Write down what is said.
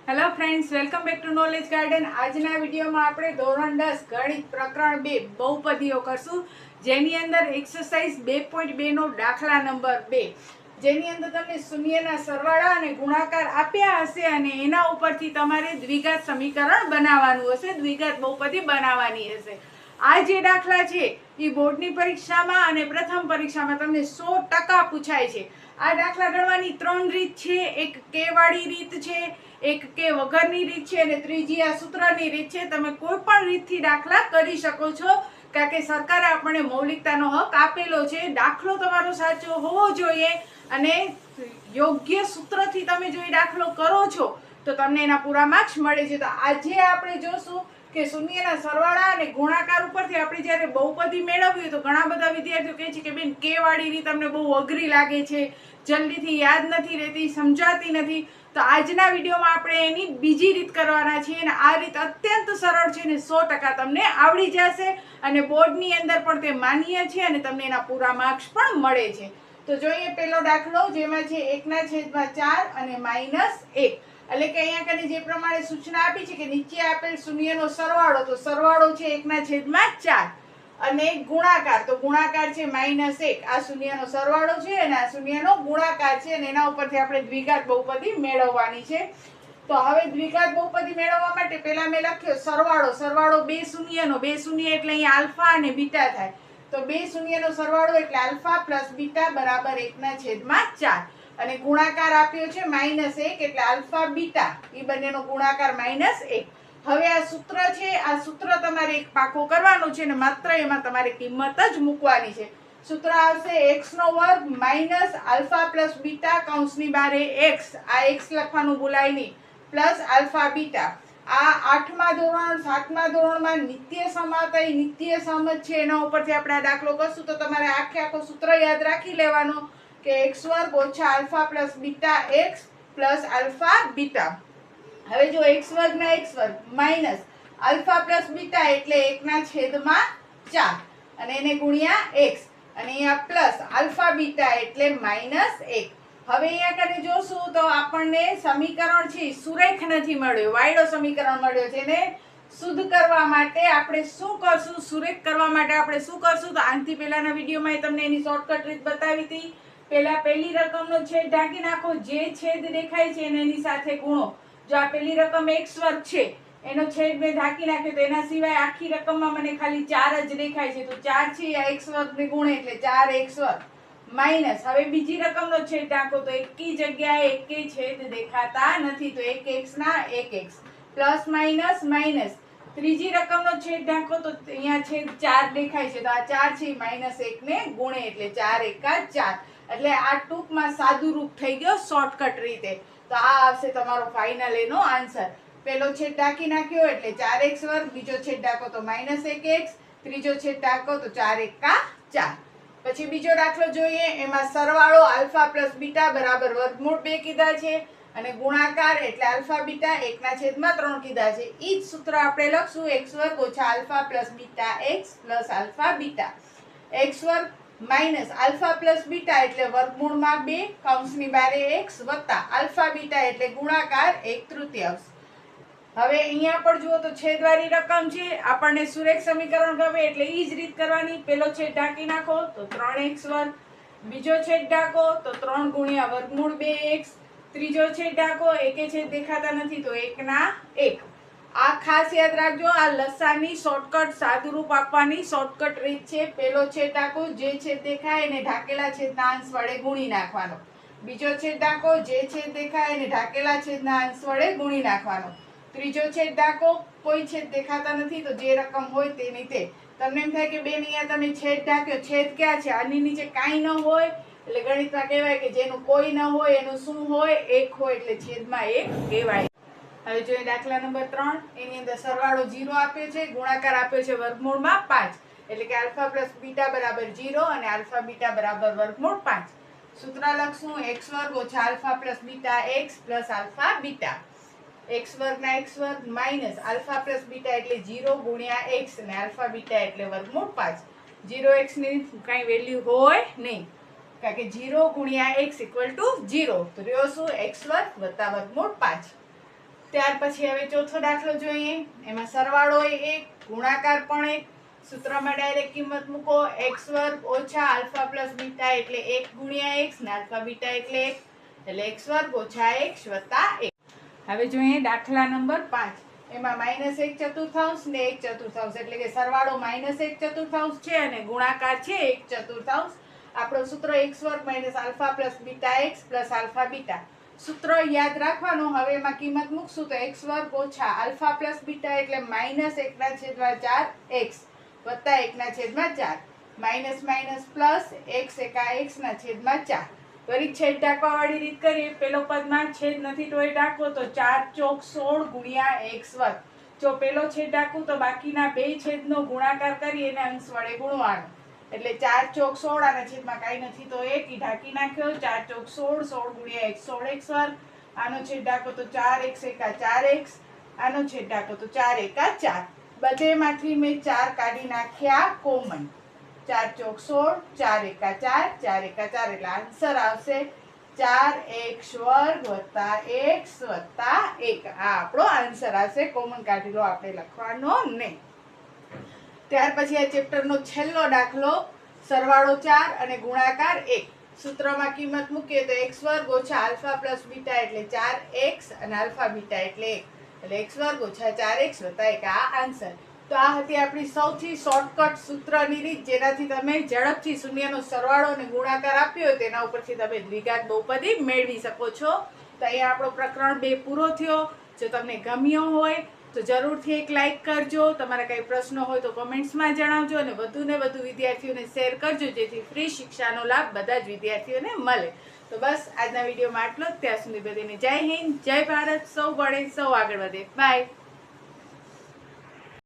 Hello friends, welcome back to knowledge garden. આજના વિડીયોમાં આપણે ધોરણ 10 ગણિત પ્રકરણ 2 બહુપદીઓ કરશું, જેની અંદર એક્સરસાઇઝ 2.2 નો દાખલા નંબર 2, જેની અંદર તમને શૂન્યના સરવાળા અને ગુણાકાર આપ્યા હશે અને એના ઉપરથી તમારે દ્વિઘાત સમીકરણ બનાવવાનું હશે, દ્વિઘાત બહુપદી બનાવવાની હશે. આ જે દાખલા છે એ બોર્ડની પરીક્ષામાં અને પ્રથમ પરીક્ષામાં તમને 100% પૂછાય છે. આ દાખલા ગણવાની 3 રીત છે. એક કે વાળી રીત છે, એક કે વગરની રીત છે અને ત્રીજી આ સૂત્રની રીત છે. તમે કોઈ પણ રીતથી દાખલા કરી શકો છો, કારણ કે સરકારે આપણને મૌલિકતાનો હક આપેલો છે. દાખલો તમારો સાચો હોવો જોઈએ અને યોગ્ય સૂત્રથી તમે જો એ દાખલો કરો છો તો તમને એના પૂરા માર્ક્સ મળે છે. તો આજે આપણે જોશું કે શૂન્યના સરવાળા અને ગુણાકાર ઉપરથી આપણે જ્યારે બહુપદી મેળવીએ તો ઘણા બધા વિદ્યાર્થીઓ કહે છે કે બેન કે વાળી રીત તમને બહુ અઘરી લાગે છે, જલ્દીથી યાદ નથી રહેતી, સમજાતી નથી. તો આજના વિડીયોમાં આપણે એની બીજી રીત કરવાના છીએ અને આ રીત અત્યંત સરળ છે અને 100% તમને આવડી જશે અને બોર્ડની અંદર પણ તે માન્ય છે અને તમને એના પૂરા માર્ક્સ પણ મળે છે. તો જોઈએ પહેલો દાખલો, જેમાં છે 1/4 અને -1. એટલે કે અહીંયા કને જે પ્રમાણે સૂચના આપી છે કે નીચે આપેલ શૂન્યનો સરવાળો, તો સરવાળો છે 1/4 અને ગુણાકાર, તો ગુણાકાર છે -1. આ શૂન્યનો સરવાળો છે અને આ શૂન્યનો ગુણાકાર છે અને એના ઉપરથી આપણે દ્વિઘાત બહુપદી મેળવવાની છે. તો હવે દ્વિઘાત બહુપદી મેળવવા માટે પહેલા મેં લખ્યો સરવાળો બે શૂન્યનો, બે શૂન્ય એટલે અહીંયા આલ્ફા અને બીટા થાય. તો બે શૂન્યનો સરવાળો એટલે આલ્ફા પ્લસ બીટા બરાબર 1/4 અને ગુણાકાર આપ્યો છે -1 એટલે આલ્ફા બીટા, એ બંનેનો ગુણાકાર -1. હવે આ સૂત્ર છે, આ સૂત્ર તમારે એક પાકો કરવાનો છે અને માત્ર એમાં તમારે કિંમત જ મૂકવાની છે. સૂત્ર આવશે x² minus alpha plus beta કૌંસની બારે x, આ x લખવાનું ભૂલાય નહીં, પ્લસ આલ્ફા બીટા. આ 8મા ધોરણ 7મા ધોરણમાં નિત્ય સમાતય નિત્ય સમજ છે, એના ઉપરથી આપણે આ દાખલો કરશું. તો તમારે આખો સૂત્ર યાદ રાખી લેવાનો કે x² ઓછા alpha plus beta x plus alpha beta. હવે જો x² ના x² minus alpha plus beta એટલે 1/4 અને એને ગુણ્યા x અને અહીંયા પ્લસ આલ્ફા બીટા એટલે -1. હવે અહીંયા કને જોશું તો આપણને સમીકરણ છે સુરેખ નથી મળ્યો, વાયડો સમીકરણ મળ્યો છે. એને શુદ્ધ કરવા માટે આપણે શું કરશું, સુરેખ કરવા માટે આપણે શું કરશું, તો આનાથી પહેલાના વિડીયોમાં તમને એની શોર્ટકટ રીત બતાવી હતી. પહેલા પહેલી રકમનો છેદ ઢાંકી નાખો, જે છેદ દેખાય છે એને એની સાથે ગુણો. જો આ પહેલી રકમ x² છે એનો છેદ મેં ઢાંકી નાખ્યો તો એના સિવાય આખી રકમમાં મને ખાલી 4 જ દેખાય છે. તો 4 છે આ x² ને ગુણે એટલે 4x² માઇનસ, હવે બીજી રકમનો છેદ ઢાંકો તો એકી જગ્યાએ એકે છેદ દેખાતા નથી, તો 1x ના 1x પ્લસ માઇનસ માઇનસ. ત્રીજી રકમનો છેદ ઢાંકો તો અહીંયા છેદ 4 દેખાય છે, તો આ 4 છે -1 ને ગુણે એટલે 4 એકા 4. એટલે આ ટૂંકમાં સાદું રૂપ થઈ ગયો શોર્ટકટ રીતે. તો આ આવશે તમારો ફાઇનલ એનો આન્સર. પહેલો છેદ ઢાંકી નાખ્યો એટલે 4x², બીજો છેદ ઢાંકો તો -1x, ત્રીજો છેદ ઢાંકો તો 4 એકા 4. પછી બીજો દાખલો જોઈએ, એમાં સરવાળો આલ્ફા પ્લસ બીટા બરાબર વર્ગમૂળ 2 કીધા છે અને ગુણાકાર એટલે આલ્ફા બીટા 1/3 કીધા છે. ઈ જ સૂત્ર આપણે લખશું x² ઓછા alpha plus beta x plus alpha beta. x² minus alpha plus beta એટલે વર્ગમૂળમાં 2 કૌંસની બારે x વત્તા આલ્ફા બીટા એટલે ગુણાકાર 1/3. હવે અહીંયા પણ જુઓ તો છેદવાળી રકમ છે, આપણને સુરેખ સમીકરણ ગમે એટલે એ જ રીત કરવાની. પહેલો છેદ ઢાંકી નાખો તો 3x², બીજો છેદ ઢાંકો તો 3 ગુણ્યા વર્ગમૂળ 2x, ત્રીજો છેદ ઢાંકો, એકે છેદ દેખાતા નથી તો 1/1. આ ખાસ યાદ રાખજો, આ લસાની શોર્ટકટ સાદુરૂપ આપવાની શોર્ટકટ રીત છે. પહેલો છેદ ઢાંકો, જે છેદ દેખાય એને ઢાંકેલા છેદના અંશ વડે ગુણી નાખવાનો. બીજો છેદ ઢાંકો, જે છેદ દેખાય એને ઢાંકેલા છેદના અંશ વડે ગુણી નાખવાનો. ત્રીજો છેદ ઢાંકો, કોઈ છેદ દેખાતા નથી તો જે રકમ હોય તેની તે. તમને એમ થાય કે બેન અહીંયા તમે છેદ ઢાંક્યો, છેદ ક્યાં છે, આની નીચે કાંઈ ન હોય એટલે ગણિતમાં કહેવાય કે જેનું કોઈ ન હોય એનું શું હોય, 1 હોય એટલે છેદમાં 1 કહેવાય. હવે જોઈએ દાખલા નંબર 3, એની અંદર સરવાળો 0 આપ્યો છે, ગુણાકાર આપ્યો છે વર્ગમૂળમાં 5 એટલે કે આલ્ફા પ્લસ બીટા બરાબર 0 અને આલ્ફા બીટા બરાબર વર્ગમૂળ 5. સૂત્ર લખશું x² ઓછા alpha plus beta x plus alpha beta. x² ના x² minus alpha plus beta એટલે 0 ગુણ્યા x અને આલ્ફા બીટા એટલે વર્ગમૂળ 5. 0x ની કાંઈ વેલ્યુ હોય નહીં, કારણ કે 0 ગુણ્યા x = 0. તો રહ્યો શું x² વત્તા વર્ગમૂળ 5. ત્યાર પછી હવે ચોથો દાખલો જોઈએ. એમાં સરવાળો એ 1, ગુણાકાર પણ 1. સૂત્રમાં ડાયરેક્ટ કિંમત મૂકો. x વર્ગ ઓછા આલ્ફા પ્લસ બીટા એટલે 1 ગુણ્યા x ને આલ્ફા બીટા એટલે 1 એટલે x વર્ગ ઓછા x વત્તા 1. હવે જોઈએ દાખલા નંબર 5. એમાં -1/4 ને 1/4 એટલે કે સરવાળો -1/4 છે અને ગુણાકાર છે 1/4. આપણો સૂત્ર x વર્ગ alpha plus beta x plus alpha beta. સૂત્ર યાદ રાખવાનું. હવે એમાં કિંમત મૂકશું તો x વર્ગ ઓછા આલ્ફા પ્લસ બીટા એટલે -1/4x વત્તા 1/4. માઇનસ માઇનસ પ્લસ x એકા x/4. વળી છેદ ડાકવાવાળી રીત કરીએ. પેલો પદમાં છેદ નથી તો એ ડાકવો તો 4 ચોક 16 ગુણ્યા x વર્ગ. જો પેલો છેદ ડાકું તો બાકીના બે છેદનો ગુણાકાર કરી એને અંશ વડે ગુણવાનો. એટલે 4 ચોક 16 આના છેદમાં કાંઈ નથી તો 1 ઈ ઢાંકી નાખ્યો. 4 ચોક 16 16 ગુણ્યા 1 16x વર્ગ. આનો છેદ ડાકો તો 4x એકા 4x. આનો છેદ ડાકો તો 4 એકા 4. બધેમાંથી મેં 4 કાઢી નાખ્યા કોમન. 4 ચોક 16 4 એકા 4 4 એકા 4 એટલે આન્સર આવશે 4x વર્ગ વત્તા x વત્તા 1. આ આપણો આન્સર આવશે. કોમન કાઢી લો, આપણે લખવાનો નહીં. ત્યાર પછી આ ચેપ્ટરનો છેલ્લો દાખલો. સરવાળો 4 અને ગુણાકાર 1. સૂત્રમાં કિંમત મૂકીએ તો x વર્ગ ઓછા આલ્ફા પ્લસ બીટા એટલે 4x અને આલ્ફા બીટા એટલે 1 એટલે x વર્ગ ઓછા 4x વત્તા 1. આ આન્સર. તો આ હતી આપણી સૌથી શોર્ટકટ સૂત્રની રીત, જેનાથી તમે ઝડપથી શૂન્યનો સરવાળો અને ગુણાકાર આપ્યો હોય તેના ઉપરથી તમે દ્વિઘાત બહુપદી મેળવી શકો છો. તો અહીંયા આપણો પ્રકરણ 2 પૂરો થયો. જો તમને ગમ્યો હોય તો જરૂરથી એક લાઈક કરજો. તમારા કંઈ પ્રશ્નો હોય તો કમેન્ટ્સમાં જણાવજો અને વધુને વધુ વિદ્યાર્થીઓને શેર કરજો, જેથી ફ્રી શિક્ષાનો લાભ બધા જ વિદ્યાર્થીઓને મળે. તો બસ આજના વિડીયોમાં આટલો જ. ત્યાં સુધી બધાને જય હિન્દ, જય ભારત. સૌ ભણે સૌ આગળ વધે. બાય.